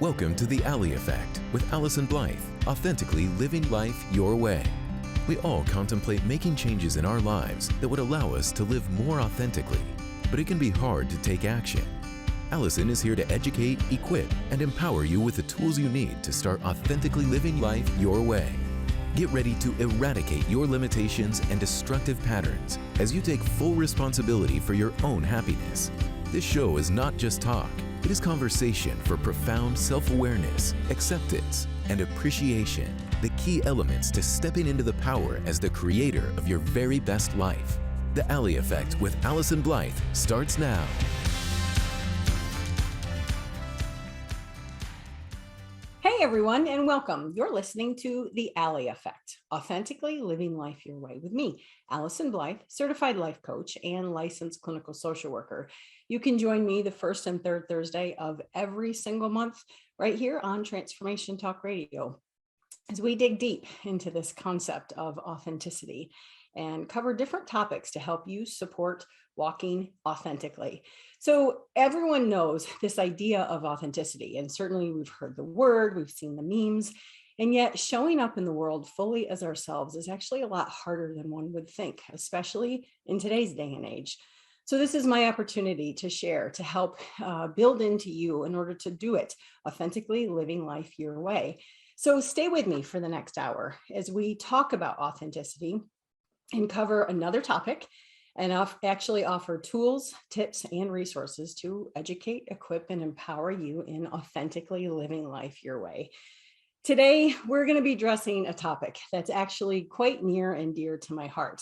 Welcome to The Ally Effect with Allyson Blythe, authentically living life your way. We all contemplate making changes in our lives that would allow us to live more authentically, but it can be hard to take action. Allyson is here to educate, equip, and empower you with the tools you need to start authentically living life your way. Get ready to eradicate your limitations and destructive patterns as you take full responsibility for your own happiness. This show is not just talk. It is conversation for profound self-awareness, acceptance, and appreciation, the key elements to stepping into the power as the creator of your very best life. The Ally Effect with Allyson Blythe starts now. Hey everyone, and welcome. You're listening to The Ally Effect, authentically living life your way with me, Allyson Blythe, certified life coach and licensed clinical social worker. You can join me the first and third Thursday of every single month right here on Transformation Talk Radio as we dig deep into this concept of authenticity and cover different topics to help you support walking authentically. So everyone knows this idea of authenticity, and certainly we've heard the word, we've seen the memes, and yet showing up in the world fully as ourselves is actually a lot harder than one would think, especially in today's day and age. So this is my opportunity to share, to help build into you in order to do it, authentically living life your way. So stay with me for the next hour as we talk about authenticity and cover another topic, and actually offer tools, tips, and resources to educate, equip, and empower you in authentically living life your way. Today, we're going to be addressing a topic that's actually quite near and dear to my heart,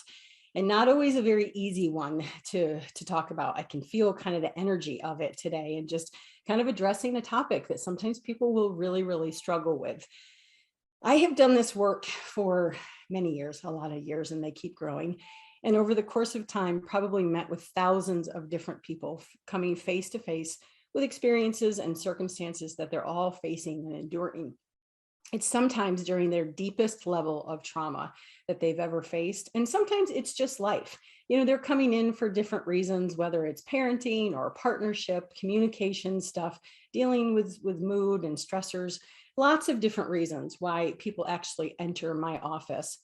and not always a very easy one to talk about. I can feel kind of the energy of it today, and just kind of addressing a topic that sometimes people will really struggle with. I have done this work for many years, a lot of years, and they keep growing. And over the course of time, probably met with thousands of different people coming face to face with experiences and circumstances that they're all facing and enduring. It's sometimes during their deepest level of trauma that they've ever faced. And sometimes it's just life. You know, they're coming in for different reasons, whether it's parenting or partnership, communication stuff, dealing with mood and stressors, lots of different reasons why people actually enter my office.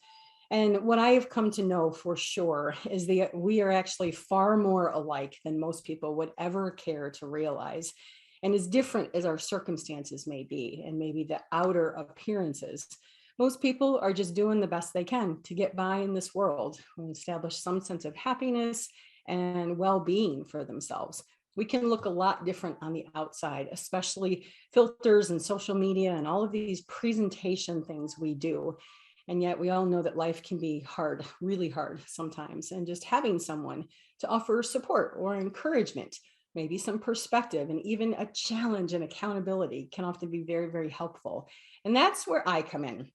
And what I have come to know for sure is that we are actually far more alike than most people would ever care to realize. And as different as our circumstances may be, and maybe the outer appearances, most people are just doing the best they can to get by in this world and establish some sense of happiness and well-being for themselves. We can look a lot different on the outside, especially filters and social media and all of these presentation things we do. And yet we all know that life can be hard, really hard sometimes. And just having someone to offer support or encouragement, maybe some perspective, and even a challenge and accountability can often be very helpful. And that's where I come in.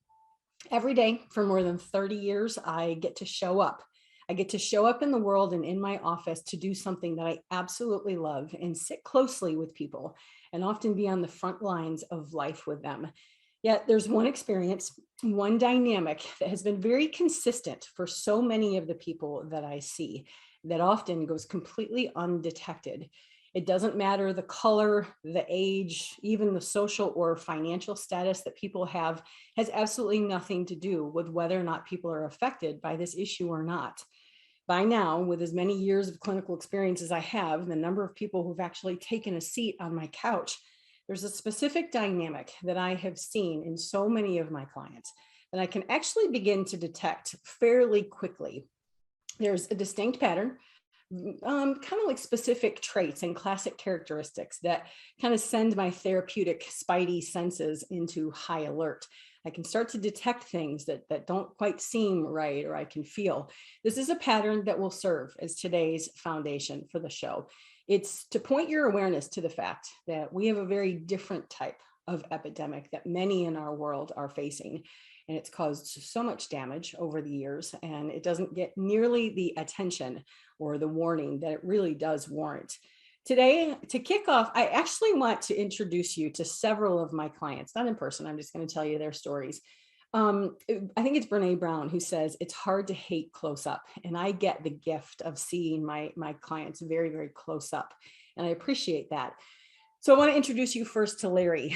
Every day for more than 30 years, I get to show up. I get to show up in the world and in my office to do something that I absolutely love and sit closely with people and often be on the front lines of life with them. Yet there's one experience, one dynamic that has been very consistent for so many of the people that I see that often goes completely undetected. It doesn't matter the color, the age, even the social or financial status that people have has absolutely nothing to do with whether or not people are affected by this issue or not. By now, with as many years of clinical experience as I have, the number of people who've actually taken a seat on my couch, there's a specific dynamic that I have seen in so many of my clients that I can actually begin to detect fairly quickly. There's a distinct pattern, kind of like specific traits and classic characteristics that kind of send my therapeutic spidey senses into high alert. I can start to detect things that don't quite seem right, or I can feel. This is a pattern that will serve as today's foundation for the show. It's to point your awareness to the fact that we have a very different type of epidemic that many in our world are facing. And it's caused so much damage over the years, and it doesn't get nearly the attention or the warning that it really does warrant. Today, to kick off, I actually want to introduce you to several of my clients, not in person. I'm just going to tell you their stories. I think it's Brene Brown who says it's hard to hate close up. And I get the gift of seeing my clients very close up. And I appreciate that. So I want to introduce you first to Larry.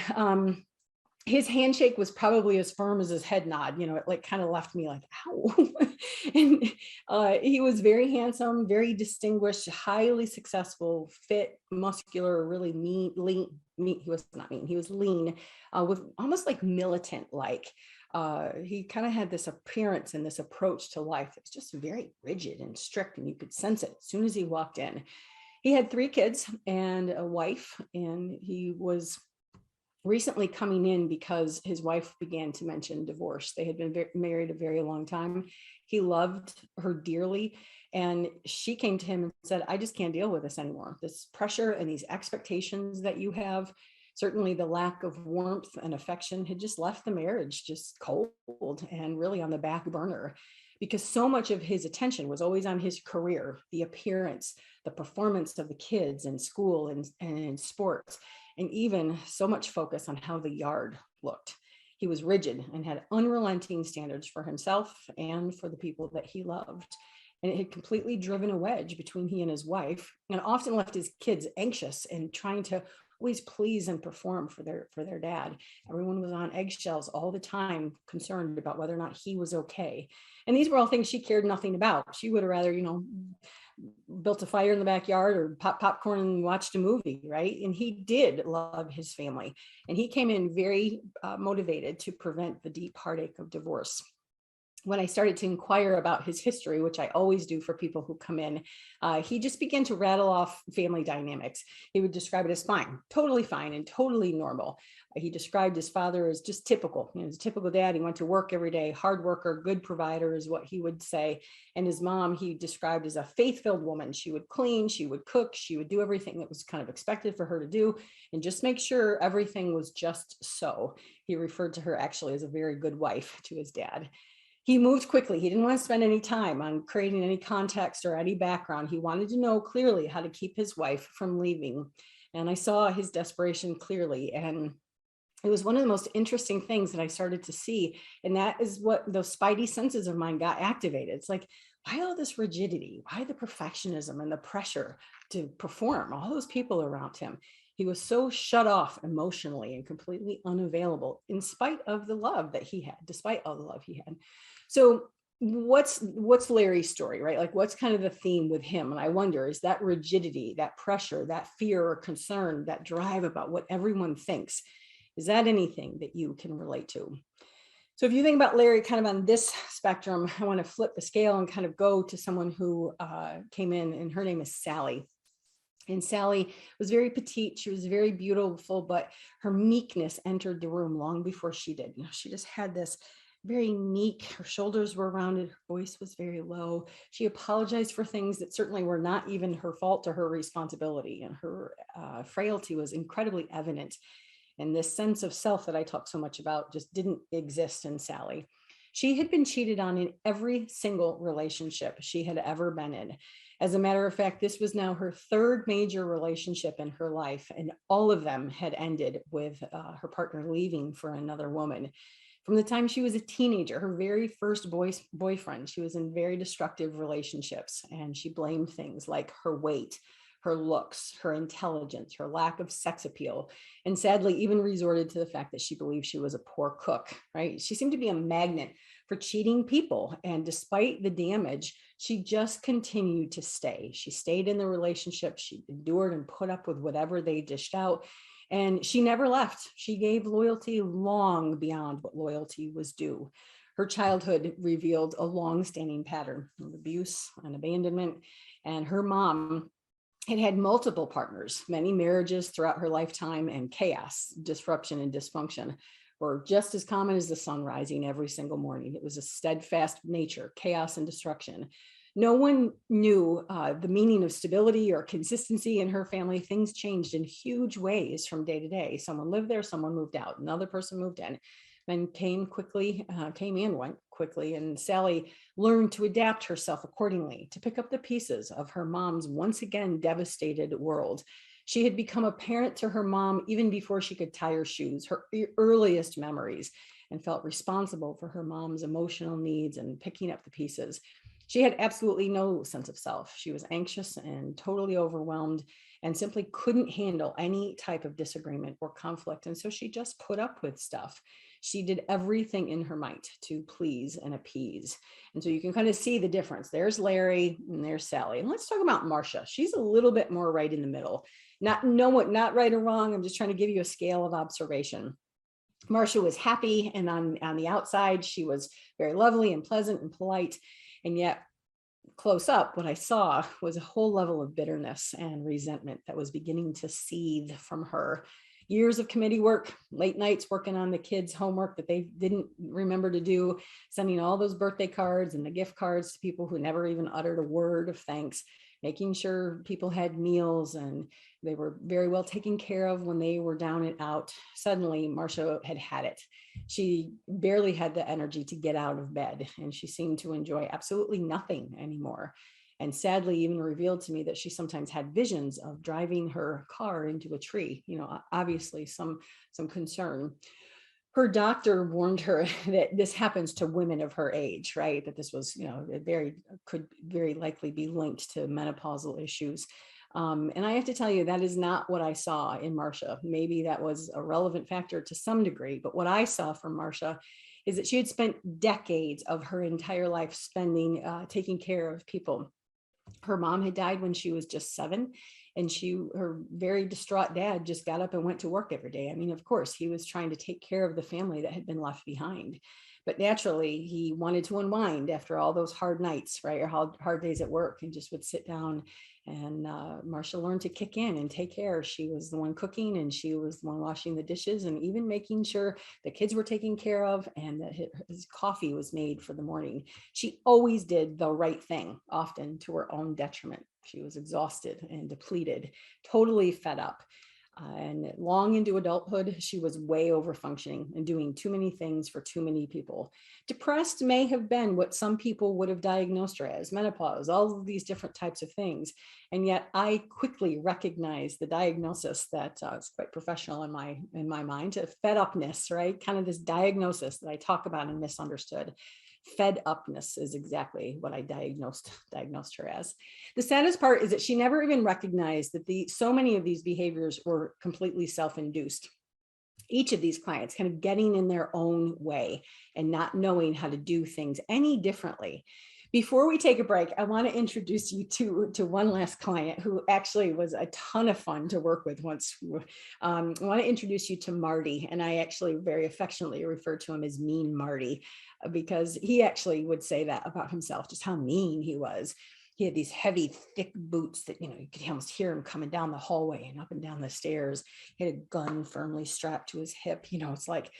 His handshake was probably as firm as his head nod. It like kind of left me like, ow. And he was very handsome, very distinguished, highly successful, fit, muscular, really lean. He was not mean. He was lean, with almost like militant like. He kind of had this appearance and this approach to life that's just very rigid and strict, and you could sense it as soon as he walked in. He had 3 kids and a wife, and he was recently coming in because his wife began to mention divorce. They had been married a very long time. He loved her dearly. And she came to him and said, I just can't deal with this anymore. This pressure and these expectations that you have, certainly the lack of warmth and affection had just left the marriage just cold and really on the back burner, because so much of his attention was always on his career, the appearance, the performance of the kids in school and in sports, and even so much focus on how the yard looked. He was rigid and had unrelenting standards for himself and for the people that he loved. And it had completely driven a wedge between he and his wife, and often left his kids anxious and trying to always please and perform for their dad. Everyone was on eggshells all the time, concerned about whether or not he was okay. And these were all things she cared nothing about. She would have rather, built a fire in the backyard or pop popcorn and watched a movie, right? And he did love his family. And he came in very motivated to prevent the deep heartache of divorce. When I started to inquire about his history, which I always do for people who come in, he just began to rattle off family dynamics. He would describe it as fine and totally normal. He described his father as just typical. He's a typical dad. He went to work every day, hard worker, good provider is what he would say. And his mom, he described as a faith-filled woman. She would clean, she would cook, she would do everything that was kind of expected for her to do and just make sure everything was just so. He referred to her actually as a very good wife to his dad. He moved quickly. He didn't want to spend any time on creating any context or any background. He wanted to know clearly how to keep his wife from leaving. And I saw his desperation clearly. And it was one of the most interesting things that I started to see. And that is what those spidey senses of mine got activated. It's like, why all this rigidity? Why the perfectionism and the pressure to perform? All those people around him. He was so shut off emotionally and completely unavailable in spite of the love that he had, despite all the love he had. So what's Larry's story, right? Like what's kind of the theme with him? And I wonder, is that rigidity, that pressure, that fear or concern, that drive about what everyone thinks, is that anything that you can relate to? So if you think about Larry kind of on this spectrum, I want to flip the scale and kind of go to someone who came in, and her name is Sally. And Sally was very petite. She was very beautiful, but her meekness entered the room long before she did. She just had this very meek. Her shoulders were rounded. Her voice was very low. She apologized for things that certainly were not even her fault or her responsibility. And her frailty was incredibly evident. And this sense of self that I talk so much about just didn't exist in Sally. She had been cheated on in every single relationship she had ever been in. As a matter of fact, this was now her 3rd major relationship in her life, and all of them had ended with her partner leaving for another woman. From the time she was a teenager, her very first boyfriend, she was in very destructive relationships, and she blamed things like her weight, her looks, her intelligence, her lack of sex appeal, and sadly even resorted to the fact that she believed she was a poor cook, right? She seemed to be a magnet for cheating people, and despite the damage, she just continued to stay. She stayed in the relationship, she endured and put up with whatever they dished out, and she never left. She gave loyalty long beyond what loyalty was due. Her childhood revealed a long-standing pattern of abuse and abandonment, and her mom had had multiple partners, many marriages throughout her lifetime, and chaos, disruption, and dysfunction were just as common as the sun rising every single morning. It was a steadfast nature, chaos and destruction. No one knew the meaning of stability or consistency in her family. Things changed in huge ways from day to day. Someone lived there, someone moved out, another person moved in. Men came and went quickly, and Sally learned to adapt herself accordingly, to pick up the pieces of her mom's once again devastated world. She had become a parent to her mom even before she could tie her shoes, her earliest memories, and felt responsible for her mom's emotional needs and picking up the pieces. She had absolutely no sense of self. She was anxious and totally overwhelmed. and simply couldn't handle any type of disagreement or conflict. And so she just put up with stuff. She did everything in her might to please and appease. And so you can kind of see the difference. There's Larry and there's Sally. And let's talk about Marcia. She's a little bit more right in the middle. Not right or wrong. I'm just trying to give you a scale of observation. Marcia was happy, and on the outside, she was very lovely and pleasant and polite. And yet close up, what I saw was a whole level of bitterness and resentment that was beginning to seethe from her. Years of committee work, late nights working on the kids' homework that they didn't remember to do, sending all those birthday cards and the gift cards to people who never even uttered a word of thanks, making sure people had meals and they were very well taken care of when they were down and out. Suddenly, Marcia had it. She barely had the energy to get out of bed, and she seemed to enjoy absolutely nothing anymore. And sadly, even revealed to me that she sometimes had visions of driving her car into a tree, obviously some concern. Her doctor warned her that this happens to women of her age, right? That this was, could very likely be linked to menopausal issues. And I have to tell you, that is not what I saw in Marcia. Maybe that was a relevant factor to some degree, but what I saw from Marcia is that she had spent decades of her entire life spending taking care of people. Her mom had died when she was just 7, and her very distraught dad just got up and went to work every day. I mean, of course, he was trying to take care of the family that had been left behind. But naturally, he wanted to unwind after all those hard nights, right, or hard days at work, and just would sit down. And Marcia learned to kick in and take care. She was the one cooking, and she was the one washing the dishes, and even making sure the kids were taken care of and that his coffee was made for the morning. She always did the right thing, often to her own detriment. She was exhausted and depleted, totally fed up. And long into adulthood, she was way over functioning and doing too many things for too many people. Depressed may have been what some people would have diagnosed her as, menopause, all of these different types of things. And yet I quickly recognized the diagnosis that is quite professional in my mind, fed upness, right? Kind of this diagnosis that I talk about and misunderstood. Fed upness is exactly what I diagnosed her as. The saddest part is that she never even recognized that so many of these behaviors were completely self-induced. Each of these clients kind of getting in their own way and not knowing how to do things any differently. Before we take a break, I want to introduce you to one last client who actually was a ton of fun to work with once. I want to introduce you to Marty, and I actually very affectionately refer to him as Mean Marty, because he actually would say that about himself, just how mean he was. He had these heavy, thick boots that, you could almost hear him coming down the hallway and up and down the stairs. He had a gun firmly strapped to his hip. It's like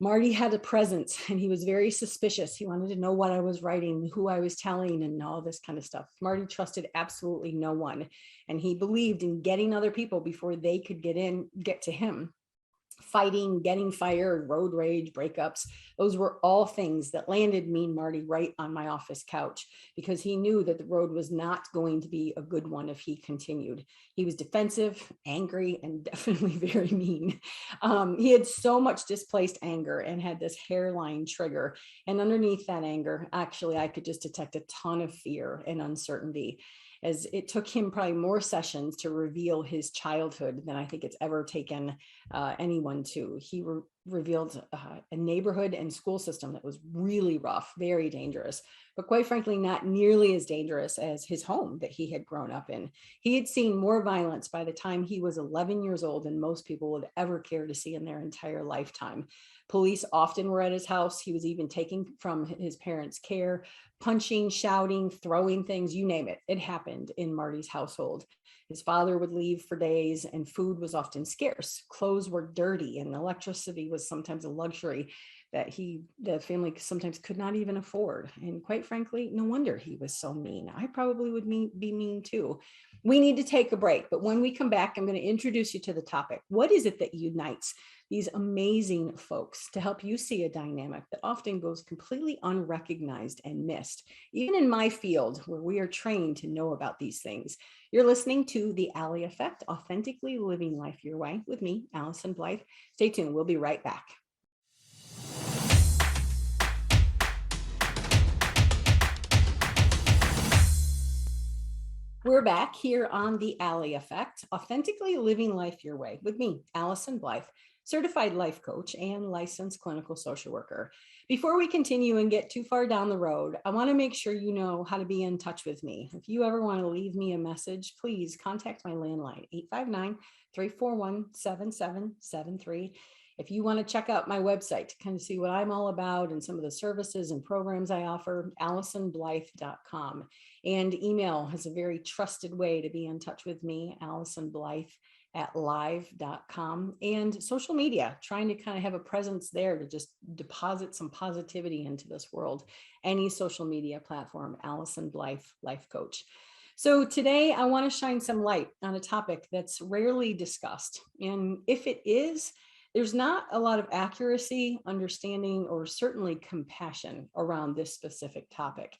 Marty had a presence, and he was very suspicious. He wanted to know what I was writing, who I was telling, and all this kind of stuff. Marty trusted absolutely no one, and he believed in getting other people before they could get to him. Fighting, getting fired, road rage, breakups, those were all things that landed Mean Marty right on my office couch, because he knew that the road was not going to be a good one if he continued. He was defensive, angry, and definitely very mean. He had so much displaced anger and had this hairline trigger. And underneath that anger, actually, I could just detect a ton of fear and uncertainty, as it took him probably more sessions to reveal his childhood than I think it's ever taken anyone to. He revealed a neighborhood and school system that was really rough, very dangerous, but quite frankly, not nearly as dangerous as his home that he had grown up in. He had seen more violence by the time he was 11 years old than most people would ever care to see in their entire lifetime. Police often were at his house. He was even taken from his parents' care, punching, shouting, throwing things, you name it. It happened in Marty's household. His father would leave for days, and food was often scarce. Clothes were dirty, and electricity was sometimes a luxury that the family sometimes could not even afford. And quite frankly, no wonder he was so mean. I probably would be mean too. We need to take a break, but when we come back, I'm going to introduce you to the topic. What is it that unites these amazing folks to help you see a dynamic that often goes completely unrecognized and missed, even in my field where we are trained to know about these things? You're listening to The Ally Effect, Authentically Living Life Your Way, with me, Allyson Blythe. Stay tuned. We'll be right back. We're back here on the Ally Effect, Authentically Living Life Your Way, with me, Allyson Blythe, certified life coach and licensed clinical social worker. Before we continue and get too far down the road, I want to make sure you know how to be in touch with me. If you ever want to leave me a message, please contact my landline, 859-341-7773. If you want to check out my website to kind of see what I'm all about and some of the services and programs I offer, AllysonBlythe.com. And email is a very trusted way to be in touch with me, AllysonBlythe@live.com. And social media, trying to kind of have a presence there to just deposit some positivity into this world. Any social media platform, Allyson Blythe, life coach. So today I want to shine some light on a topic that's rarely discussed. And if it is, there's not a lot of accuracy, understanding, or certainly compassion around this specific topic.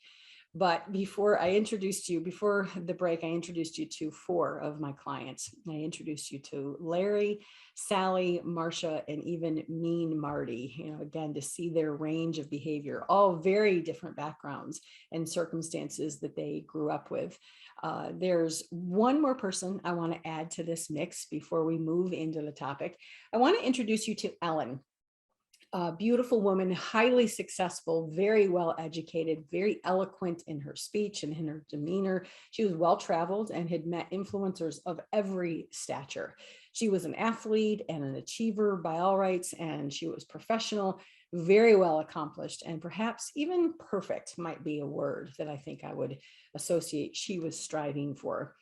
But before the break, I introduced you to 4 of my clients. I introduced you to Larry, Sally, Marcia, and even Mean Marty, again, to see their range of behavior, all very different backgrounds and circumstances that they grew up with. There's one more person I want to add to this mix before we move into the topic. I want to introduce you to Ellen. A beautiful woman, highly successful, very well educated, very eloquent in her speech and in her demeanor. She was well traveled and had met influencers of every stature. She was an athlete and an achiever by all rights, and she was professional, very well accomplished, and perhaps even perfect might be a word that I think I would associate she was striving for.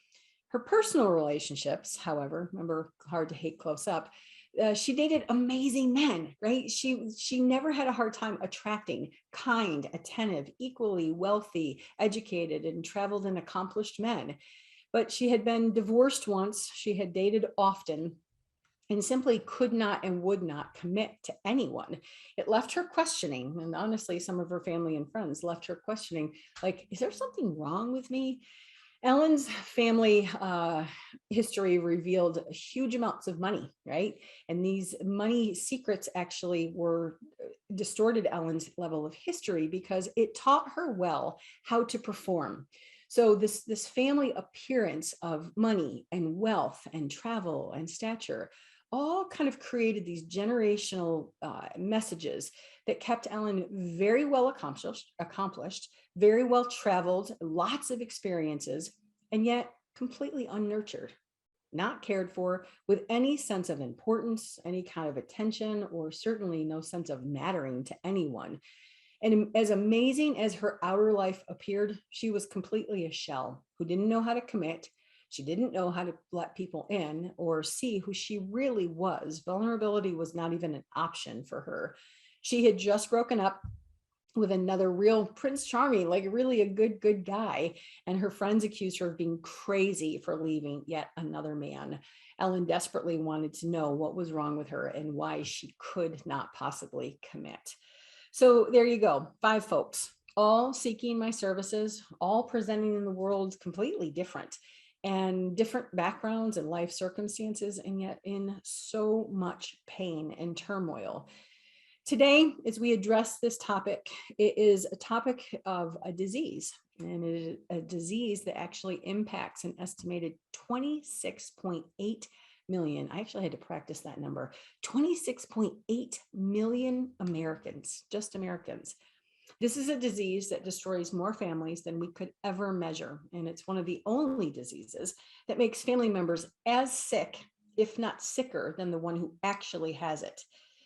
Her personal relationships, however, remember, hard to hate close up, she dated amazing men, right? She never had a hard time attracting kind, attentive, equally wealthy, educated, and traveled and accomplished men. But she had been divorced once, she had dated often, and simply could not and would not commit to anyone. It left her questioning, and honestly, some of her family and friends left her questioning, like, is there something wrong with me? Ellen's family history revealed huge amounts of money, right? And these money secrets actually distorted Ellen's level of history because it taught her well how to perform. So this family appearance of money and wealth and travel and stature all kind of created these generational messages that kept Ellen very well accomplished, very well traveled, lots of experiences, and yet completely unnurtured, not cared for, with any sense of importance, any kind of attention, or certainly no sense of mattering to anyone. And as amazing as her outer life appeared, she was completely a shell who didn't know how to commit. She didn't know how to let people in or see who she really was. Vulnerability was not even an option for her. She had just broken up with another real Prince Charming, like really a good guy. And her friends accused her of being crazy for leaving yet another man. Ellen desperately wanted to know what was wrong with her and why she could not possibly commit. So there you go, 5 folks, all seeking my services, all presenting in the world completely different and different backgrounds and life circumstances, and yet in so much pain and turmoil. Today, as we address this topic, it is a topic of a disease, and it is a disease that actually impacts an estimated 26.8 million. I actually had to practice that number. 26.8 million Americans, just Americans. This is a disease that destroys more families than we could ever measure. And it's one of the only diseases that makes family members as sick, if not sicker, than the one who actually has it.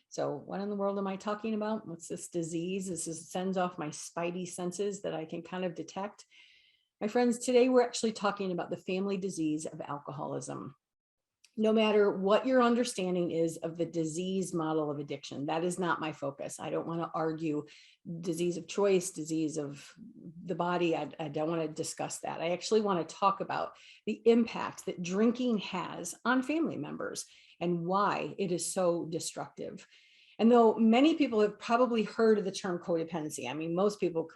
So what in the world am I talking about? What's this disease? Sends off my spidey senses that I can kind of detect. My friends, today we're actually talking about the family disease of alcoholism. No matter what your understanding is of the disease model of addiction, that is not my focus. I don't want to argue disease of choice, disease of the body. I don't want to discuss that. I actually want to talk about the impact that drinking has on family members and why it is so destructive. And though many people have probably heard of the term codependency, I mean, most people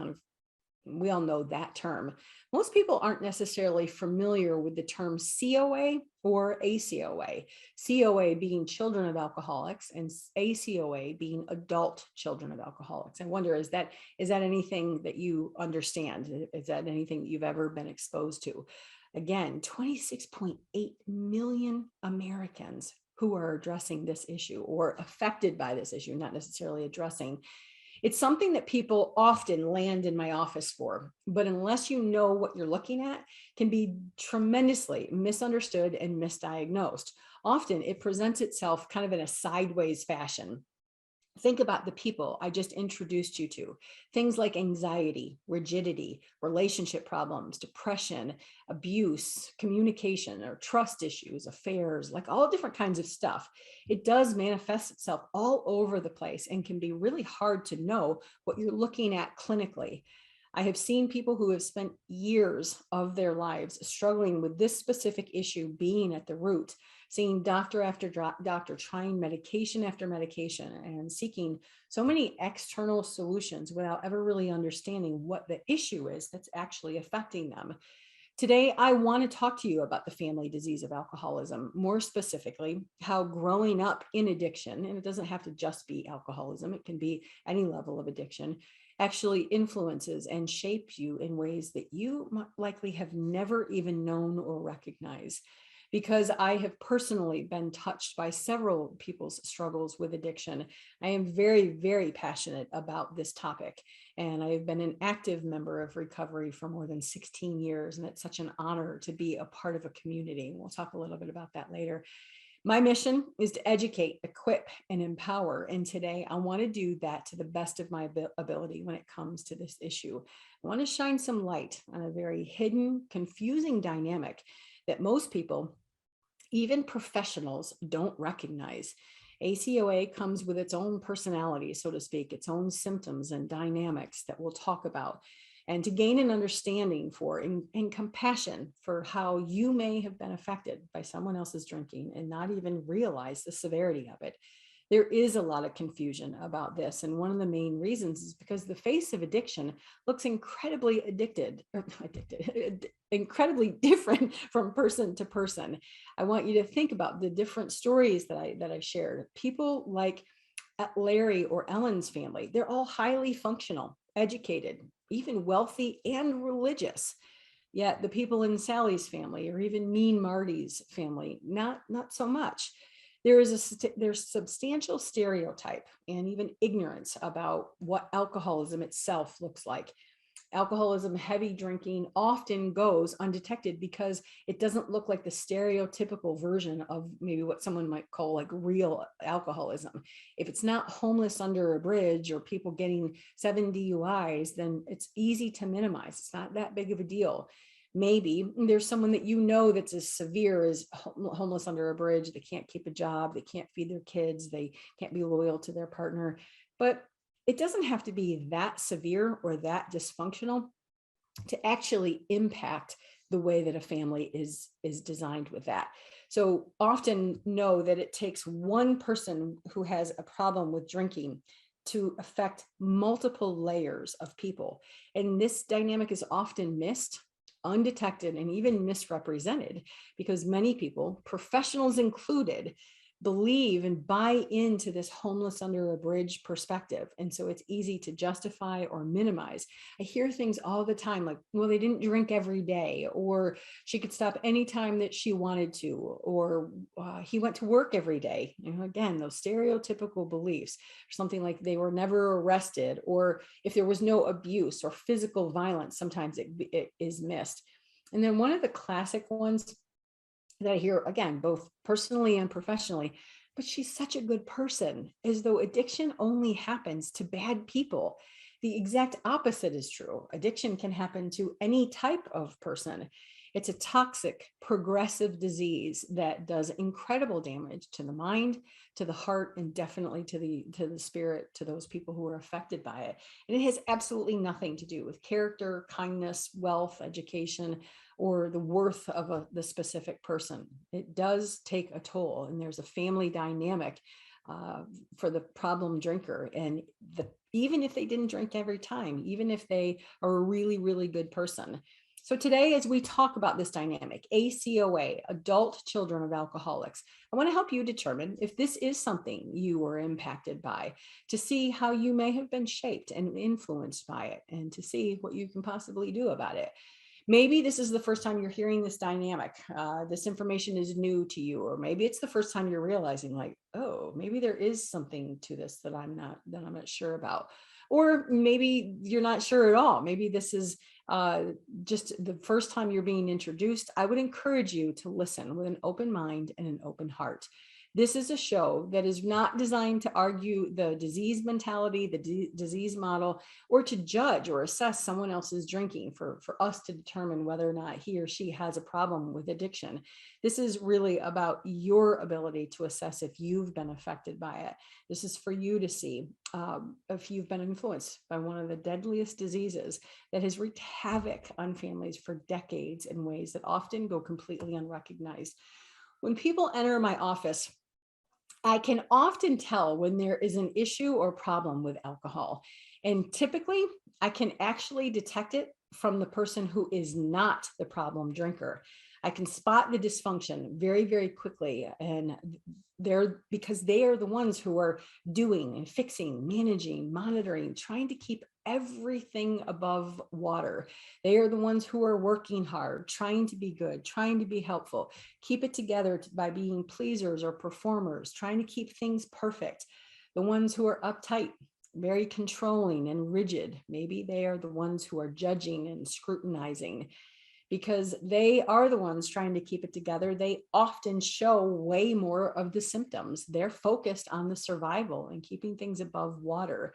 we all know that term. Most people aren't necessarily familiar with the term COA or ACOA. COA being children of alcoholics and ACOA being adult children of alcoholics. I wonder, is that anything that you understand? Is that anything that you've ever been exposed to? Again, 26.8 million Americans who are addressing this issue or affected by this issue, not necessarily addressing. It's something that people often land in my office for, but unless you know what you're looking at, can be tremendously misunderstood and misdiagnosed. Often it presents itself kind of in a sideways fashion. Think about the people I just introduced you to. Things like anxiety, rigidity, relationship problems, depression, abuse, communication or trust issues, affairs, like all different kinds of stuff. It does manifest itself all over the place and can be really hard to know what you're looking at clinically. I have seen people who have spent years of their lives struggling with this specific issue being at the root, seeing doctor after doctor, trying medication after medication and seeking so many external solutions without ever really understanding what the issue is that's actually affecting them. Today, I want to talk to you about the family disease of alcoholism, more specifically, how growing up in addiction, and it doesn't have to just be alcoholism, it can be any level of addiction, actually influences and shapes you in ways that you likely have never even known or recognized. Because I have personally been touched by several people's struggles with addiction, I am very, very passionate about this topic. And I've been an active member of recovery for more than 16 years. And it's such an honor to be a part of a community. We'll talk a little bit about that later. My mission is to educate, equip, and empower. And today I want to do that to the best of my ability when it comes to this issue. I want to shine some light on a very hidden, confusing dynamic that most people, even professionals, don't recognize. ACOA comes with its own personality, so to speak, its own symptoms and dynamics that we'll talk about. And to gain an understanding for and compassion for how you may have been affected by someone else's drinking and not even realize the severity of it. There is a lot of confusion about this. And one of the main reasons is because the face of addiction looks incredibly incredibly different from person to person. I want you to think about the different stories that I shared. People like Larry or Ellen's family, they're all highly functional, educated, even wealthy and religious. Yet the people in Sally's family or even Mean Marty's family, not so much. There's substantial stereotype and even ignorance about what alcoholism itself looks like. Alcoholism, heavy drinking often goes undetected because it doesn't look like the stereotypical version of maybe what someone might call like real alcoholism. If it's not homeless under a bridge or people getting 7 DUIs, then it's easy to minimize. It's not that big of a deal. Maybe there's someone that you know that's as severe as homeless under a bridge. They can't keep a job, they can't feed their kids, they can't be loyal to their partner. But it doesn't have to be that severe or that dysfunctional to actually impact the way that a family is designed with that. So often know that it takes one person who has a problem with drinking to affect multiple layers of people. And this dynamic is often missed, undetected, and even misrepresented because many people, professionals included, believe and buy into this homeless under a bridge perspective. And so it's easy to justify or minimize. I hear things all the time like, well, they didn't drink every day, or she could stop anytime that she wanted to, or he went to work every day. You know, again, those stereotypical beliefs, something like they were never arrested, or if there was no abuse or physical violence, sometimes it is missed. And then one of the classic ones that I hear, again, both personally and professionally, but she's such a good person, as though addiction only happens to bad people. The exact opposite is true. Addiction can happen to any type of person. It's a toxic, progressive disease that does incredible damage to the mind, to the heart, and definitely to the spirit, to those people who are affected by it. And it has absolutely nothing to do with character, kindness, wealth, education, or the worth of the specific person. It does take a toll, and there's a family dynamic for the problem drinker. And even if they didn't drink every time, even if they are a really, really good person. So today, as we talk about this dynamic, ACOA, adult children of alcoholics, I want to help you determine if this is something you were impacted by, to see how you may have been shaped and influenced by it, and to see what you can possibly do about it. Maybe this is the first time you're hearing this dynamic. This information is new to you, or maybe it's the first time you're realizing like, oh, maybe there is something to this that I'm not sure about. Or maybe you're not sure at all. Maybe this is just the first time you're being introduced. I would encourage you to listen with an open mind and an open heart. This is a show that is not designed to argue the disease mentality, the disease model, or to judge or assess someone else's drinking for us to determine whether or not he or she has a problem with addiction. This is really about your ability to assess if you've been affected by it. This is for you to see if you've been influenced by one of the deadliest diseases that has wreaked havoc on families for decades in ways that often go completely unrecognized. When people enter my office, I can often tell when there is an issue or problem with alcohol. And typically, I can actually detect it from the person who is not the problem drinker. I can spot the dysfunction very, very quickly. And because they are the ones who are doing and fixing, managing, monitoring, trying to keep everything above water. They are the ones who are working hard, trying to be good, trying to be helpful, keep it together by being pleasers or performers, trying to keep things perfect. The ones who are uptight, very controlling and rigid. Maybe they are the ones who are judging and scrutinizing. Because they are the ones trying to keep it together, they often show way more of the symptoms. They're focused on the survival and keeping things above water.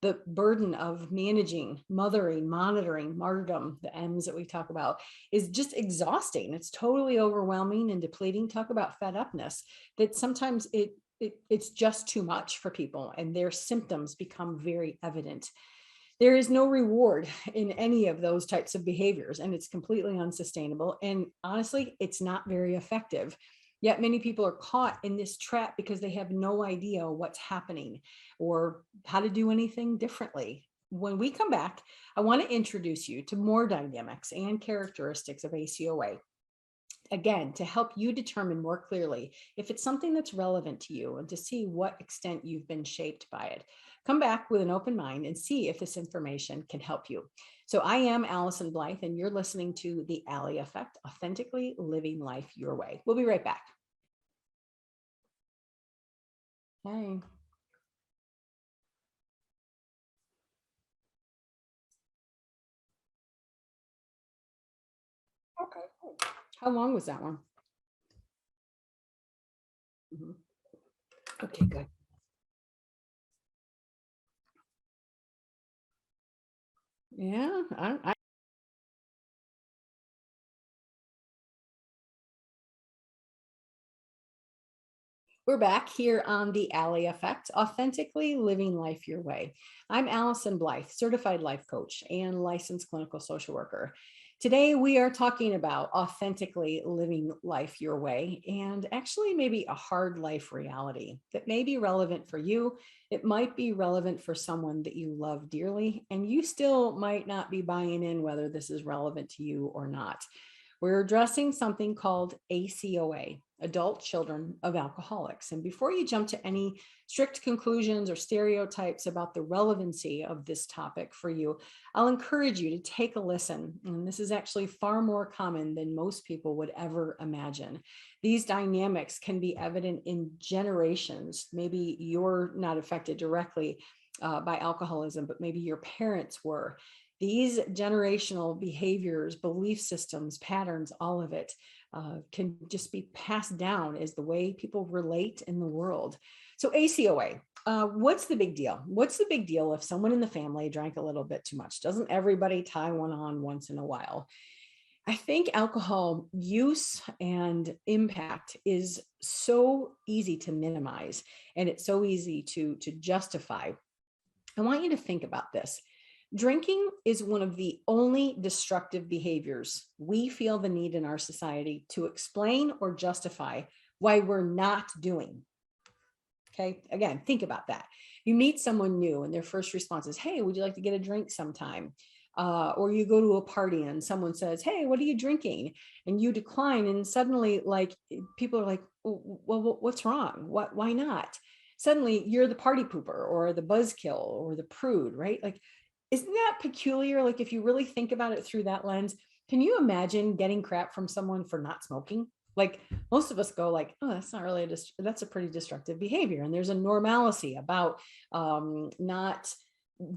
The burden of managing, mothering, monitoring, martyrdom, the M's that we talk about, is just exhausting. It's totally overwhelming and depleting. Talk about fed upness, that sometimes it's just too much for people and their symptoms become very evident. There is no reward in any of those types of behaviors, and it's completely unsustainable. And honestly, it's not very effective. Yet many people are caught in this trap because they have no idea what's happening or how to do anything differently. When we come back, I want to introduce you to more dynamics and characteristics of ACOA. Again, to help you determine more clearly if it's something that's relevant to you and to see what extent you've been shaped by it. Come back with an open mind and see if this information can help you. So I am Allyson Blythe, and you're listening to The Ally Effect, Authentically Living Life Your Way. We'll be right back. Hey. Okay. Cool. How long was that one? Mhm. Okay, good. Yeah, we're back here on The Ally Effect, Authentically Living Life Your Way. I'm Allyson Blythe, certified life coach and licensed clinical social worker. Today, we are talking about authentically living life your way, and actually maybe a hard life reality that may be relevant for you. It might be relevant for someone that you love dearly, and you still might not be buying in whether this is relevant to you or not. We're addressing something called ACOA, Adult Children of Alcoholics. And before you jump to any strict conclusions or stereotypes about the relevancy of this topic for you, I'll encourage you to take a listen. And this is actually far more common than most people would ever imagine. These dynamics can be evident in generations. Maybe you're not affected directly by alcoholism, but maybe your parents were. These generational behaviors, belief systems, patterns, all of it can just be passed down as the way people relate in the world. So ACOA, what's the big deal? What's the big deal if someone in the family drank a little bit too much? Doesn't everybody tie one on once in a while? I think alcohol use and impact is so easy to minimize, and it's so easy to justify. I want you to think about this. Drinking is one of the only destructive behaviors we feel the need in our society to explain or justify why we're not doing. Okay, again, think about that. You meet someone new and their first response is, hey, would you like to get a drink sometime? Or you go to a party and someone says, hey, what are you drinking? And you decline, and suddenly like people are like, well, what's wrong? Why not? Suddenly you're the party pooper or the buzzkill or the prude, right? Like, isn't that peculiar? Like, if you really think about it through that lens, Can you imagine getting crap from someone for not smoking? Like most of us go like, oh, that's not really that's a pretty destructive behavior. And there's a normalcy about not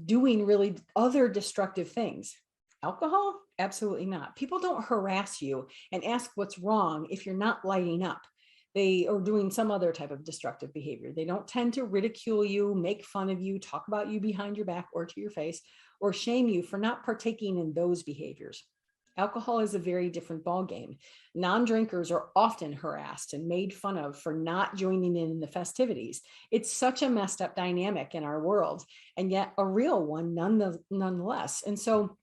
doing really other destructive things. Alcohol? Absolutely not. People don't harass you and ask what's wrong if you're not lighting up. They are doing some other type of destructive behavior. They don't tend to ridicule you, make fun of you, talk about you behind your back or to your face, or shame you for not partaking in those behaviors. Alcohol is a very different ballgame. Non-drinkers are often harassed and made fun of for not joining in the festivities. It's such a messed up dynamic in our world, and yet a real one nonetheless. And so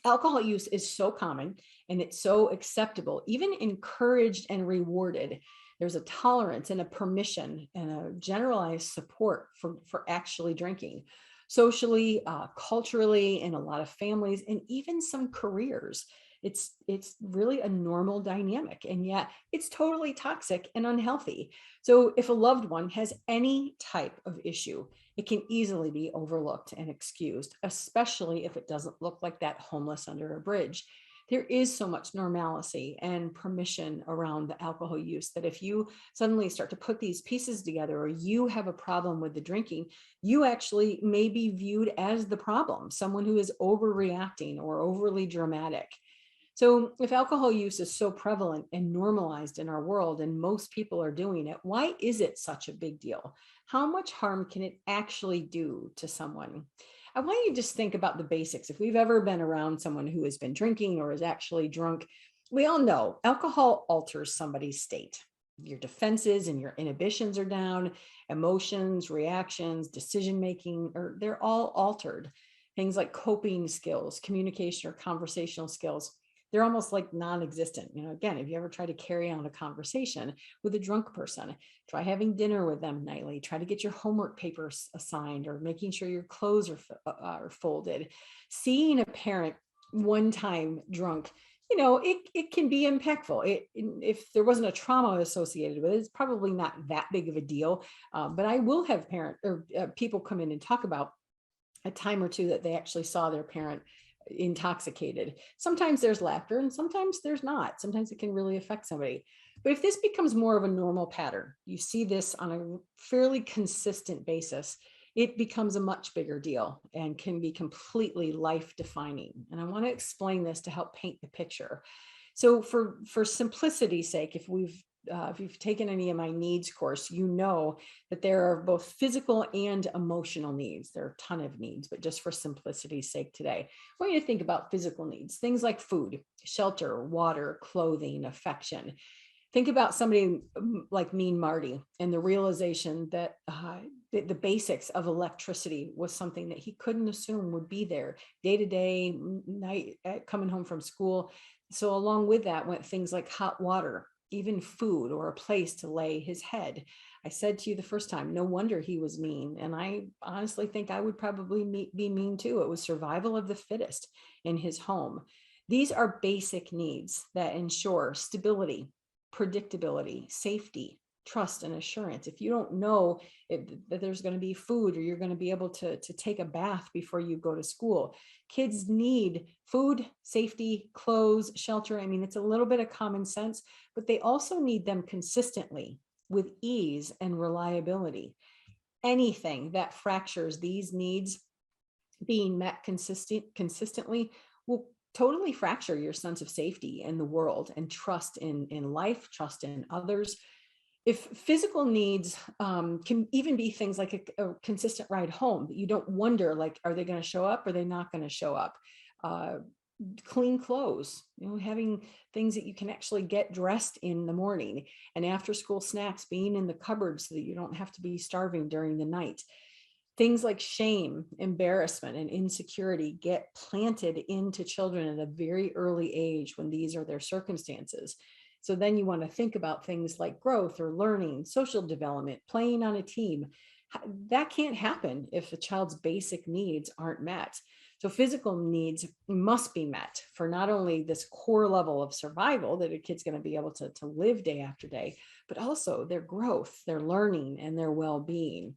alcohol use is so common and it's so acceptable, even encouraged and rewarded. There's a tolerance and a permission and a generalized support for actually drinking. Socially, culturally, in a lot of families, and even some careers. It's really a normal dynamic, and yet it's totally toxic and unhealthy. So if a loved one has any type of issue, it can easily be overlooked and excused, especially if it doesn't look like that homeless under a bridge. There is so much normalcy and permission around the alcohol use that if you suddenly start to put these pieces together, or you have a problem with the drinking, you actually may be viewed as the problem, someone who is overreacting or overly dramatic. So if alcohol use is so prevalent and normalized in our world, and most people are doing it, why is it such a big deal? How much harm can it actually do to someone? I want you to just think about the basics. If we've ever been around someone who has been drinking or is actually drunk, we all know alcohol alters somebody's state. Your defenses and your inhibitions are down, emotions, reactions, decision-making, or they're all altered. Things like coping skills, communication or conversational skills, they're almost like non-existent. Again, if you ever try to carry on a conversation with a drunk person, try having dinner with them nightly, try to get your homework papers assigned, or making sure your clothes are folded. Seeing a parent one time drunk, it can be impactful. If there wasn't a trauma associated with it, it's probably not that big of a deal. But I will have people come in and talk about a time or two that they actually saw their parent intoxicated. Sometimes there's laughter and sometimes there's not. Sometimes it can really affect somebody. But if this becomes more of a normal pattern, you see this on a fairly consistent basis, it becomes a much bigger deal and can be completely life-defining. And I want to explain this to help paint the picture. So for simplicity's sake, if you've taken any of my needs course, you know that there are both physical and emotional needs. There are a ton of needs, but just for simplicity's sake today, I want you to think about physical needs, things like food, shelter, water, clothing, affection. Think about somebody like Mean Marty and the realization that the basics of electricity was something that he couldn't assume would be there day to day, night, coming home from school. So along with that went things like hot water, even food, or a place to lay his head. I said to you the first time, no wonder he was mean. And I honestly think I would probably be mean too. It was survival of the fittest in his home. These are basic needs that ensure stability, predictability, safety, trust, and assurance. If you don't know that there's going to be food, or you're going to be able to take a bath before you go to school, kids need food, safety, clothes, shelter. I mean, it's a little bit of common sense, but they also need them consistently with ease and reliability. Anything that fractures these needs being met consistently will totally fracture your sense of safety in the world and trust in life, trust in others. If physical needs can even be things like a consistent ride home, you don't wonder, like, are they going to show up? Or are they not going to show up? Clean clothes, having things that you can actually get dressed in the morning, and after school snacks being in the cupboard so that you don't have to be starving during the night. Things like shame, embarrassment, and insecurity get planted into children at a very early age when these are their circumstances. So then you want to think about things like growth or learning, social development, playing on a team. That can't happen if a child's basic needs aren't met. So physical needs must be met for not only this core level of survival that a kid's going to be able to live day after day, but also their growth, their learning, and their well-being.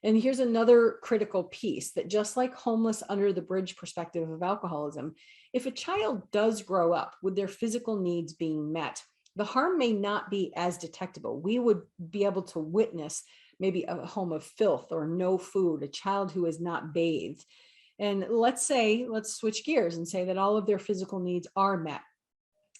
And here's another critical piece, that just like homeless under the bridge perspective of alcoholism, if a child does grow up with their physical needs being met, the harm may not be as detectable. We would be able to witness maybe a home of filth or no food, a child who is not bathed. And let's switch gears and say that all of their physical needs are met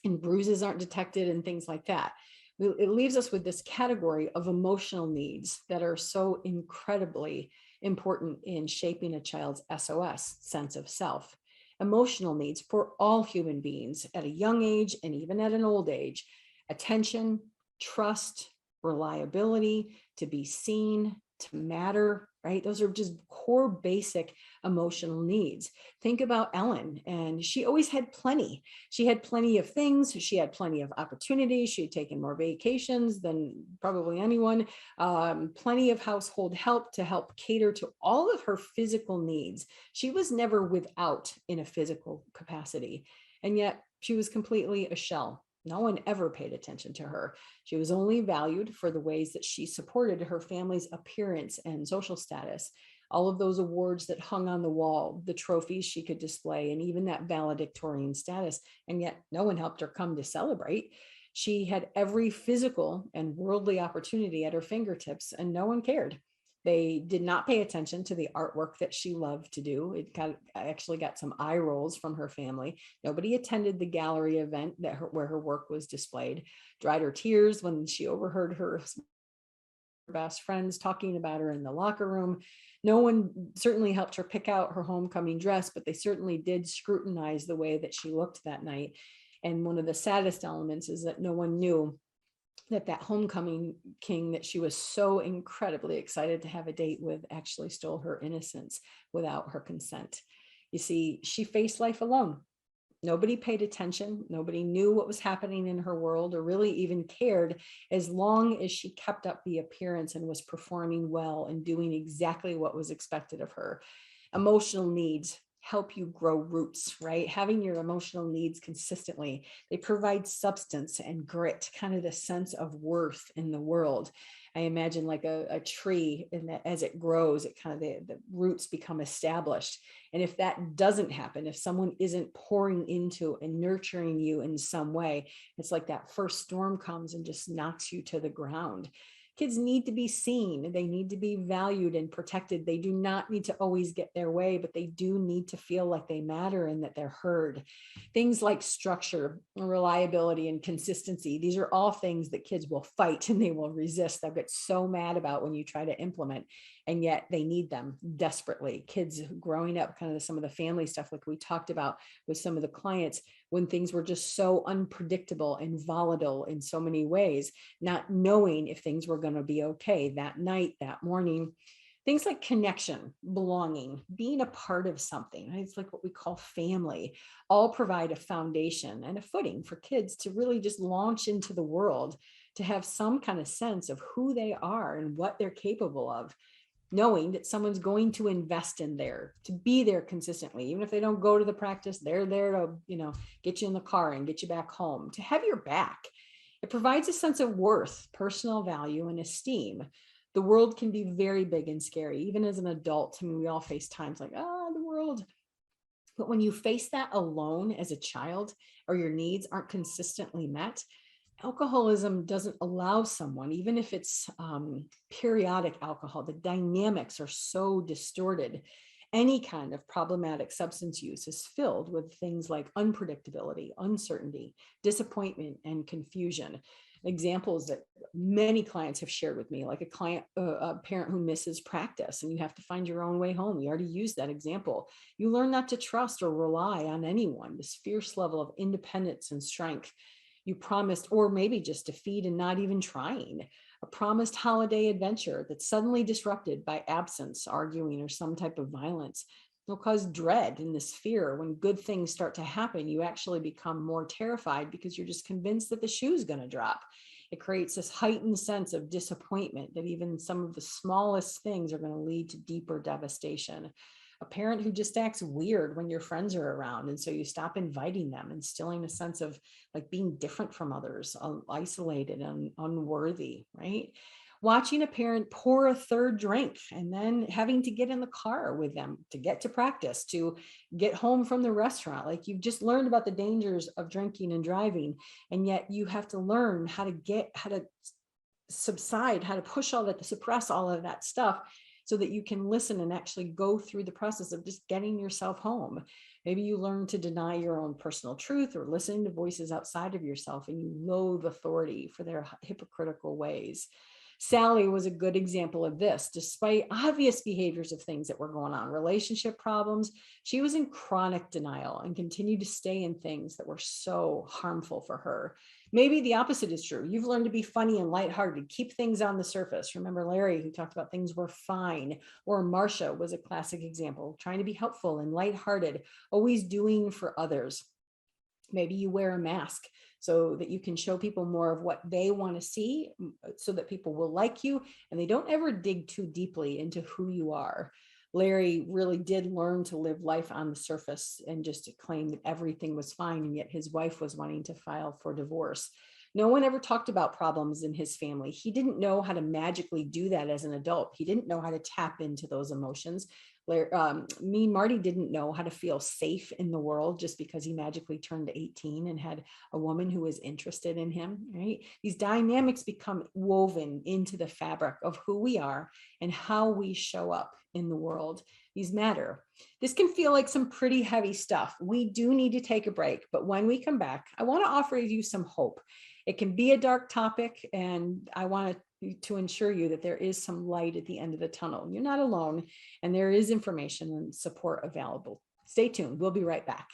and bruises aren't detected and things like that. It leaves us with this category of emotional needs that are so incredibly important in shaping a child's SOS, sense of self. Emotional needs for all human beings at a young age and even at an old age: attention, trust, reliability, to be seen, to matter, right? Those are just core basic emotional needs. Think about Ellen, and she always had plenty. She had plenty of things. She had plenty of opportunities. She had taken more vacations than probably anyone. Plenty of household help to help cater to all of her physical needs. She was never without in a physical capacity. And yet she was completely a shell. No one ever paid attention to her. She was only valued for the ways that she supported her family's appearance and social status. All of those awards that hung on the wall, the trophies she could display, and even that valedictorian status. And yet no one helped her come to celebrate. She had every physical and worldly opportunity at her fingertips, and no one cared. They did not pay attention to the artwork that she loved to do. I actually got some eye rolls from her family. Nobody attended the gallery event where her work was displayed. Dried her tears when she overheard her best friends talking about her in the locker room. No one certainly helped her pick out her homecoming dress, but they certainly did scrutinize the way that she looked that night. And one of the saddest elements is that no one knew that homecoming king that she was so incredibly excited to have a date with actually stole her innocence without her consent. You see, she faced life alone. Nobody paid attention. Nobody knew what was happening in her world or really even cared, as long as she kept up the appearance and was performing well and doing exactly what was expected of her. Emotional needs help you grow roots, right? Having your emotional needs consistently, they provide substance and grit, kind of the sense of worth in the world. I imagine like a tree, and that as it grows, it kind of the roots become established. And if that doesn't happen, if someone isn't pouring into and nurturing you in some way, it's like that first storm comes and just knocks you to the ground. Kids need to be seen. They need to be valued and protected. They do not need to always get their way, but they do need to feel like they matter and that they're heard. Things like structure, reliability, and consistency, these are all things that kids will fight and they will resist. They'll get so mad about when you try to implement, and yet they need them desperately. Kids growing up, kind of some of the family stuff like we talked about with some of the clients, when things were just so unpredictable and volatile in so many ways, not knowing if things were going to be okay that night, that morning. Things like connection, belonging, being a part of something, right? It's like what we call family, all provide a foundation and a footing for kids to really just launch into the world, to have some kind of sense of who they are and what they're capable of, knowing that someone's going to invest in there, to be there consistently. Even if they don't go to the practice, they're there to, get you in the car and get you back home, to have your back. It provides a sense of worth, personal value, and esteem. The world can be very big and scary, even as an adult. I mean, we all face times like, the world. But when you face that alone as a child, or your needs aren't consistently met, alcoholism doesn't allow someone, even if it's periodic alcohol, the dynamics are so distorted. Any kind of problematic substance use is filled with things like unpredictability, uncertainty, disappointment, and confusion. Examples that many clients have shared with me, like a parent who misses practice and you have to find your own way home. We already used that example. You learn not to trust or rely on anyone, this fierce level of independence and strength you promised, or maybe just defeat and not even trying. A promised holiday adventure that's suddenly disrupted by absence, arguing, or some type of violence. It'll cause dread and this fear. When good things start to happen, you actually become more terrified because you're just convinced that the shoe's going to drop. It creates this heightened sense of disappointment that even some of the smallest things are going to lead to deeper devastation. A parent who just acts weird when your friends are around, and so you stop inviting them, instilling a sense of like being different from others, isolated and unworthy, right? watching a parent pour a third drink and then having to get in the car with them to get to practice, to get home from the restaurant. Like, you've just learned about the dangers of drinking and driving, and yet you have to learn how to subside, how to push all that, to suppress all of that stuff so that you can listen and actually go through the process of just getting yourself home. Maybe you learn to deny your own personal truth or listening to voices outside of yourself, and you loathe authority for their hypocritical ways. Sally was a good example of this. Despite obvious behaviors of things that were going on, relationship problems, she was in chronic denial and continued to stay in things that were so harmful for her. Maybe the opposite is true. You've learned to be funny and lighthearted, keep things on the surface. Remember Larry, who talked about things were fine, or Marcia was a classic example, trying to be helpful and lighthearted, always doing for others. Maybe you wear a mask so that you can show people more of what they want to see, so that people will like you and they don't ever dig too deeply into who you are. Larry really did learn to live life on the surface and just to claim that everything was fine, and yet his wife was wanting to file for divorce. No one ever talked about problems in his family. He didn't know how to magically do that as an adult. He didn't know how to tap into those emotions. Marty didn't know how to feel safe in the world just because he magically turned 18 and had a woman who was interested in him, right? These dynamics become woven into the fabric of who we are and how we show up in the world. These matter. This can feel like some pretty heavy stuff. We do need to take a break, but when we come back, I want to offer you some hope. It can be a dark topic, and I want to ensure you that there is some light at the end of the tunnel. You're not alone, and there is information and support available. Stay tuned. We'll be right back.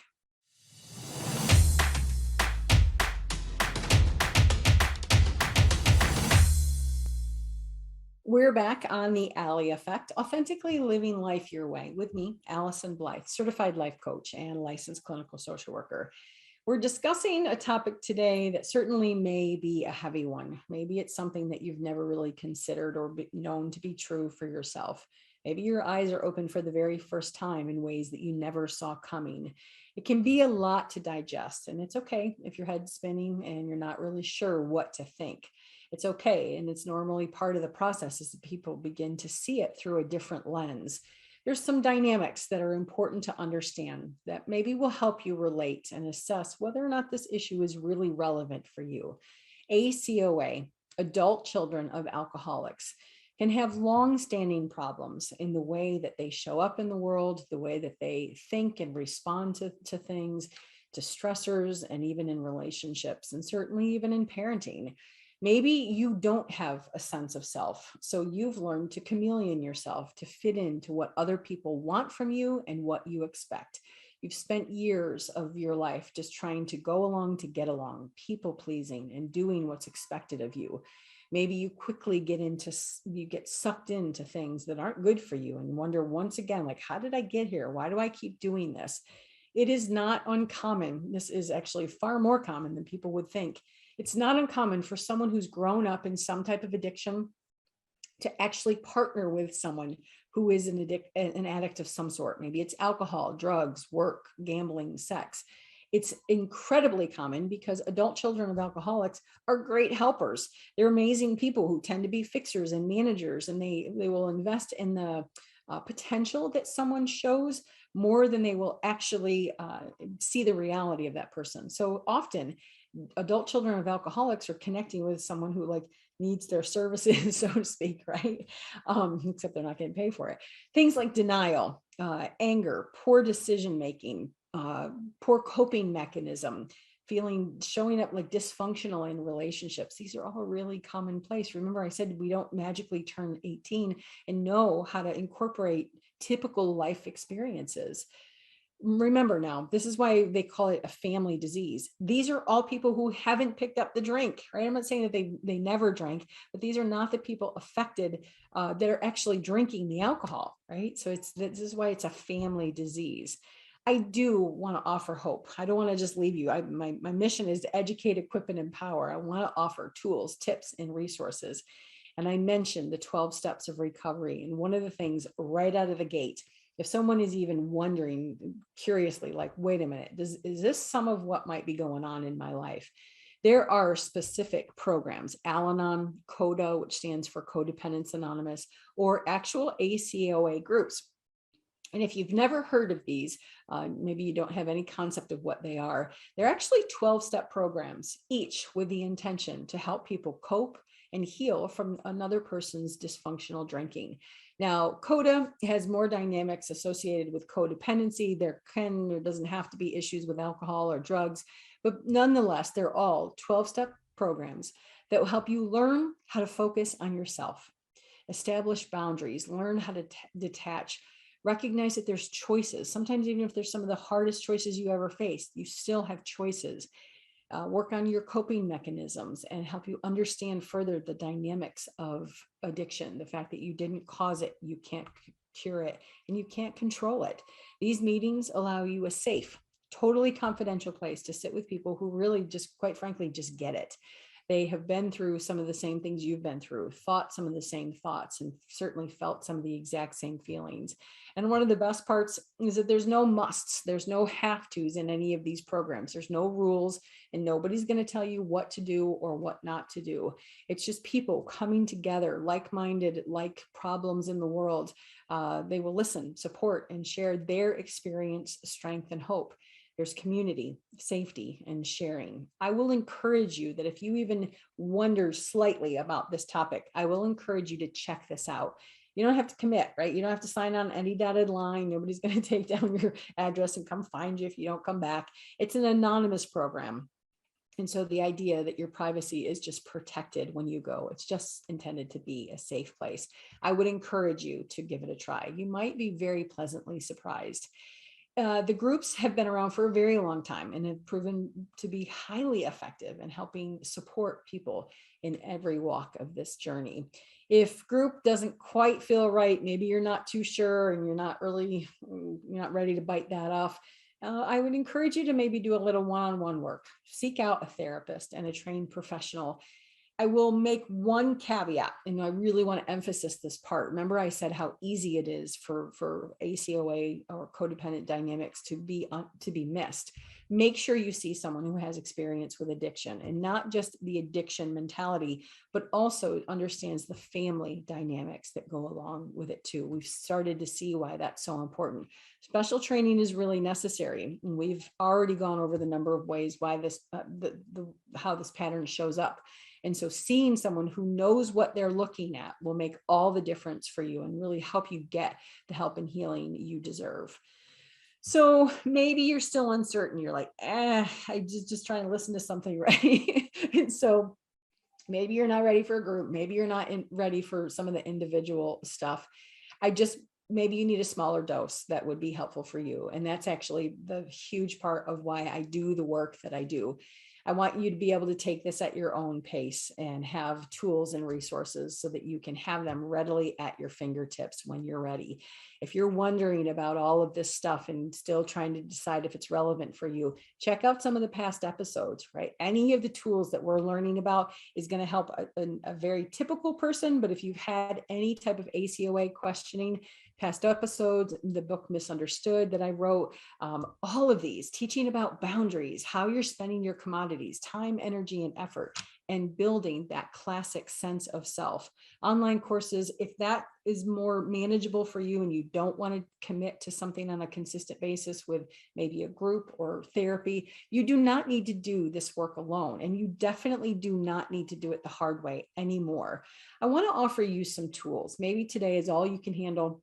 We're back on the Ally Effect, authentically living life your way, with me, Allyson Blythe, certified life coach and licensed clinical social worker. We're discussing a topic today that certainly may be a heavy one. Maybe it's something that you've never really considered or known to be true for yourself. Maybe your eyes are open for the very first time in ways that you never saw coming. It can be a lot to digest, and it's okay if your head's spinning and you're not really sure what to think. It's okay, and it's normally part of the process as people begin to see it through a different lens. There's some dynamics that are important to understand that maybe will help you relate and assess whether or not this issue is really relevant for you. ACOA, adult children of alcoholics, can have long-standing problems in the way that they show up in the world, the way that they think and respond to things, to stressors, and even in relationships, and certainly even in parenting. Maybe you don't have a sense of self, so you've learned to chameleon yourself to fit into what other people want from you and what you expect. You've spent years of your life just trying to go along to get along, people pleasing, and doing what's expected of you. Maybe you quickly get sucked into things that aren't good for you and wonder once again, like, how did I get here? Why do I keep doing this? It is not uncommon. This is actually far more common than people would think. It's not uncommon for someone who's grown up in some type of addiction to actually partner with someone who is an addict of some sort. Maybe it's alcohol, drugs, work, gambling, sex. It's incredibly common because adult children of alcoholics are great helpers. They're amazing people who tend to be fixers and managers, and they will invest in the potential that someone shows more than they will actually see the reality of that person. So often, adult children of alcoholics are connecting with someone who needs their services, so to speak, right? Except they're not getting paid for it. Things like denial, anger, poor decision-making, poor coping mechanism, showing up like dysfunctional in relationships. These are all really commonplace. Remember, I said we don't magically turn 18 and know how to incorporate typical life experiences. Remember now, this is why they call it a family disease. These are all people who haven't picked up the drink, right? I'm not saying that they never drank, but these are not the people affected that are actually drinking the alcohol, right? So this is why it's a family disease. I do want to offer hope. I don't want to just leave you. My mission is to educate, equip, and empower. I want to offer tools, tips, and resources. And I mentioned the 12 steps of recovery. And one of the things right out of the gate, if someone is even wondering curiously, like, wait a minute, is this some of what might be going on in my life? There are specific programs, Al-Anon, CODA, which stands for Codependence Anonymous, or actual ACOA groups. And if you've never heard of these, maybe you don't have any concept of what they are, they're actually 12-step programs, each with the intention to help people cope and heal from another person's dysfunctional drinking. Now, CODA has more dynamics associated with codependency. There doesn't have to be issues with alcohol or drugs, but nonetheless, they're all 12-step programs that will help you learn how to focus on yourself, establish boundaries, learn how to detach, recognize that there's choices. Sometimes even if there's some of the hardest choices you ever faced, you still have choices. Work on your coping mechanisms and help you understand further the dynamics of addiction, the fact that you didn't cause it, you can't cure it, and you can't control it. These meetings allow you a safe, totally confidential place to sit with people who really just, quite frankly, just get it. They have been through some of the same things you've been through, thought some of the same thoughts, and certainly felt some of the exact same feelings. And one of the best parts is that there's no musts, there's no have tos in any of these programs. There's no rules, and nobody's going to tell you what to do or what not to do. It's just people coming together, like-minded, like problems in the world. They will listen, support, and share their experience, strength, and hope. There's community, safety, and sharing. I will encourage you that if you even wonder slightly about this topic, I will encourage you to check this out. You don't have to commit, right? You don't have to sign on any dotted line. Nobody's going to take down your address and come find you if you don't come back. It's an anonymous program. And so the idea that your privacy is just protected when you go, it's just intended to be a safe place. I would encourage you to give it a try. You might be very pleasantly surprised. The groups have been around for a very long time and have proven to be highly effective in helping support people in every walk of this journey. If group doesn't quite feel right, maybe you're not too sure and you're not ready to bite that off, I would encourage you to maybe do a little one-on-one work. Seek out a therapist and a trained professional. I will make one caveat, and I really want to emphasize this part. Remember, I said how easy it is for ACOA or codependent dynamics to be missed. Make sure you see someone who has experience with addiction, and not just the addiction mentality, but also understands the family dynamics that go along with it too. We've started to see why that's so important. Special training is really necessary, and we've already gone over the number of ways why this, how this pattern shows up. And so seeing someone who knows what they're looking at will make all the difference for you and really help you get the help and healing you deserve. So maybe you're still uncertain. You're like, I just trying to listen to something, right? And so maybe you're not ready for a group. Maybe you're not ready for some of the individual stuff. Maybe you need a smaller dose that would be helpful for you. And that's actually the huge part of why I do the work that I do. I want you to be able to take this at your own pace and have tools and resources so that you can have them readily at your fingertips when you're ready. If you're wondering about all of this stuff and still trying to decide if it's relevant for you, check out some of the past episodes, right? Any of the tools that we're learning about is going to help a very typical person. But if you've had any type of ACOA questioning, past episodes, the book Misunderstood that I wrote, all of these teaching about boundaries, how you're spending your commodities, time, energy, and effort, and building that classic sense of self. Online courses, if that is more manageable for you and you don't want to commit to something on a consistent basis with maybe a group or therapy, you do not need to do this work alone. And you definitely do not need to do it the hard way anymore. I want to offer you some tools. Maybe today is all you can handle.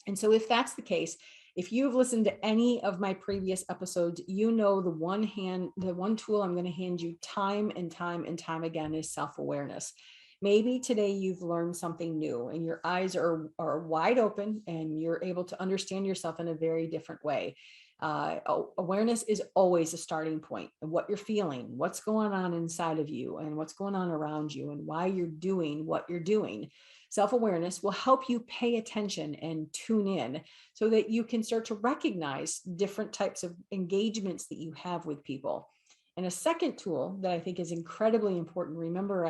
And so if that's the case, if you've listened to any of my previous episodes, you know the one tool I'm going to hand you time and time again is self-awareness. Maybe today you've learned something new and your eyes are wide open and you're able to understand yourself in a very different way. Awareness is always a starting point of what you're feeling, what's going on inside of you and what's going on around you and why you're doing what you're doing. Self-awareness will help you pay attention and tune in so that you can start to recognize different types of engagements that you have with people. And a second tool that I think is incredibly important, remember,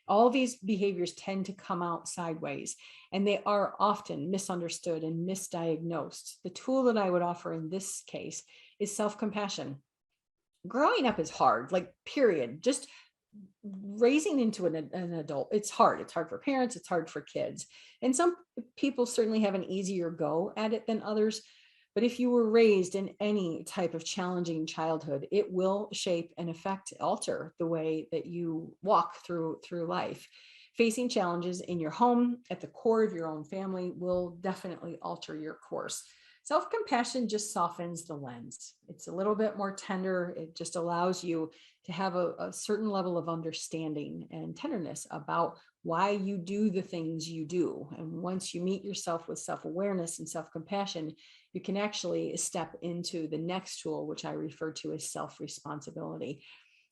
all these behaviors tend to come out sideways and they are often misunderstood and misdiagnosed. The tool that I would offer in this case is self-compassion. growing up is hard, like period. Just raising into an adult, it's hard. It's hard for parents. It's hard for kids. And some people certainly have an easier go at it than others. But if you were raised in any type of challenging childhood, it will shape and alter the way that you walk through life. Facing challenges in your home, at the core of your own family, will definitely alter your course. Self-compassion just softens the lens. It's a little bit more tender. It just allows you to have a certain level of understanding and tenderness about why you do the things you do. And once you meet yourself with self-awareness and self-compassion, you can actually step into the next tool, which I refer to as self-responsibility.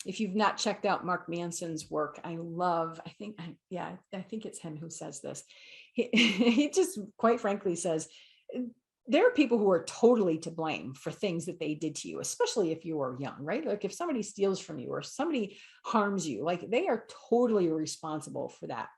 If you've not checked out Mark Manson's work, I think it's him who says this. He just quite frankly says, there are people who are totally to blame for things that they did to you, especially if you were young, right? Like if somebody steals from you or somebody harms you, like they are totally responsible for that.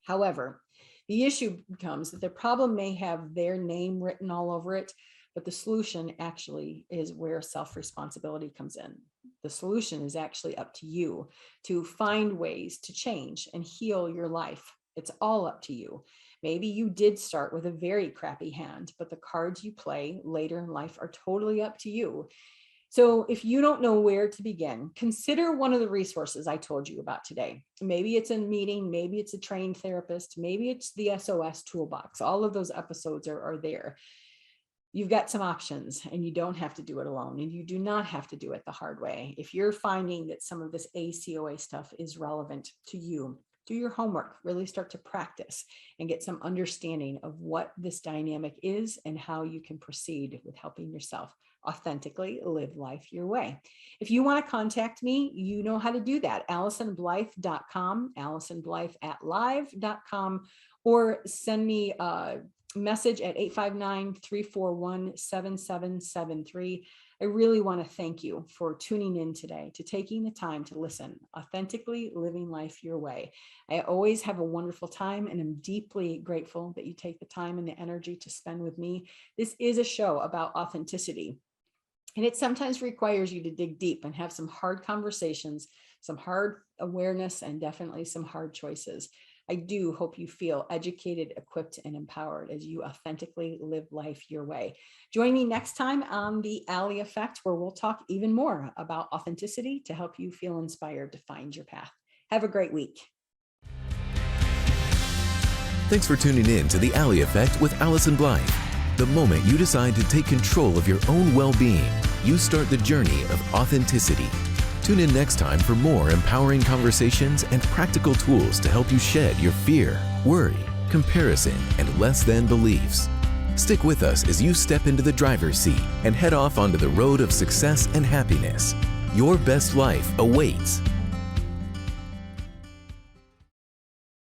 However, the issue becomes that the problem may have their name written all over it, but the solution actually is where self-responsibility comes in. The solution is actually up to you to find ways to change and heal your life. It's all up to you. Maybe you did start with a very crappy hand, but the cards you play later in life are totally up to you. So if you don't know where to begin, consider one of the resources I told you about today. Maybe it's a meeting, maybe it's a trained therapist, maybe it's the SOS toolbox. All of those episodes are there. You've got some options and you don't have to do it alone, and you do not have to do it the hard way. If you're finding that some of this ACOA stuff is relevant to you, do your homework, really start to practice and get some understanding of what this dynamic is and how you can proceed with helping yourself authentically live life your way. If you want to contact me, you know how to do that. AllysonBlythe.com, AllysonBlythe@live.com, or send me a message at 859-341-7773. I really want to thank you for tuning in today, to taking the time to listen, authentically living life your way. I always have a wonderful time, and I'm deeply grateful that you take the time and the energy to spend with me. This is a show about authenticity, and it sometimes requires you to dig deep and have some hard conversations, some hard awareness, and definitely some hard choices. I do hope you feel educated, equipped, and empowered as you authentically live life your way. Join me next time on The Ally Effect, where we'll talk even more about authenticity to help you feel inspired to find your path. Have a great week. Thanks for tuning in to The Ally Effect with Allyson Blythe. The moment you decide to take control of your own well-being, you start the journey of authenticity. Tune in next time for more empowering conversations and practical tools to help you shed your fear, worry, comparison, and less than beliefs. Stick with us as you step into the driver's seat and head off onto the road of success and happiness. Your best life awaits.